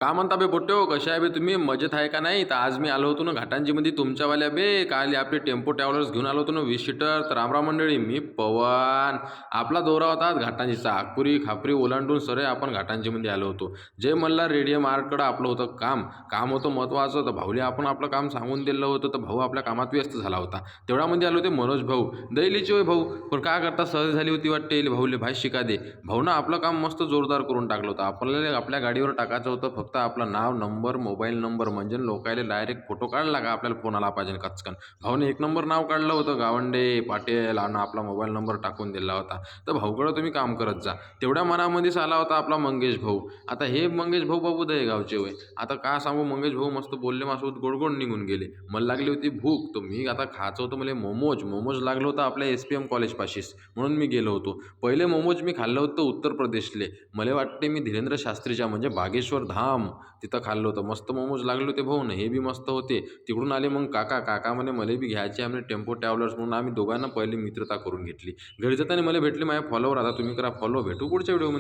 का म्हणता बे पोट्ट्यो, कशा आहे बे तुम्ही? मजेत आहे का नाही? तर आज मी आलो होतो ना घाटांजीमध्ये तुमच्यावाल्या बे. काल आपले टेम्पो ट्रॅव्हलर्स घेऊन आलो होतो ना 20 सीटर. तर रामराम मंडळी, मी पवन. आपला दौरा होता आज घाटांजीचा. आगपुरी खापरी ओलांडून सरे आपण घाटांजीमध्ये आलो होतो. जय मल्हार रेडियम आर्टकडं आपलं होतं काम होतं महत्त्वाचं. तर भाऊले आपण आपलं काम सांगून दिलं होतं, तर भाऊ आपल्या कामात व्यस्त झाला होता. तेवढ्यामध्ये आलो होते मनोज भाऊ. दैलीची होय भाऊ, पण काय करता, सहज झाली होती वाटते भाऊले. भाई शिका दे. भाऊनं आपलं काम मस्त जोरदार करून टाकलं होतं. आपल्याला आपल्या गाडीवर टाकायचं होतं फक्त आपलं नाव, नंबर, मोबाईल नंबर, म्हणजे लोकायले डायरेक्ट फोटो काढला का आपल्याला फोन आला पाहिजे कचकन. भाऊने एक नंबर नाव काढलं होतं, गावंडे पाटील, आणि आपला मोबाईल नंबर टाकून दिला होता. तर भाऊकडं तुम्ही काम करत जा. तेवढ्या मनामध्येच आला होता आपला मंगेश भाऊ. आता हे मंगेश भाऊ बाबू दहे गावचे होय. आता काय सांगू, मंगेश भाऊ मस्त बोलले माझ्यासोबत, गोड निघून गेले. मला लागली होती भूक, तर मी आता खायचं होतं मला मोमोज लागलं होतं आपल्या SPM कॉलेज पाशीस, म्हणून मी गेलो होतो. पहिले मोमोज मी खाल्लं होतं उत्तर प्रदेशले. मला वाटते मी धीरेंद्र शास्त्रीच्या म्हणजे बागेश्वर धाम तिथं खाल्लं होतं. मस्त मोमोज लागले होते भाऊ ना, हे बी मस्त होते. तिकडून आले मग काका म्हणे मला बी घ्यायचे आम्ही टेम्पो ट्रॅव्हलर्स, म्हणून आम्ही दोघांना पहिले मित्रता करून घेतली. घरी जाताना मला भेटले माझे फॉलोवर. आता तुम्ही करा फॉलो, भेटू पुढच्या व्हिडिओ.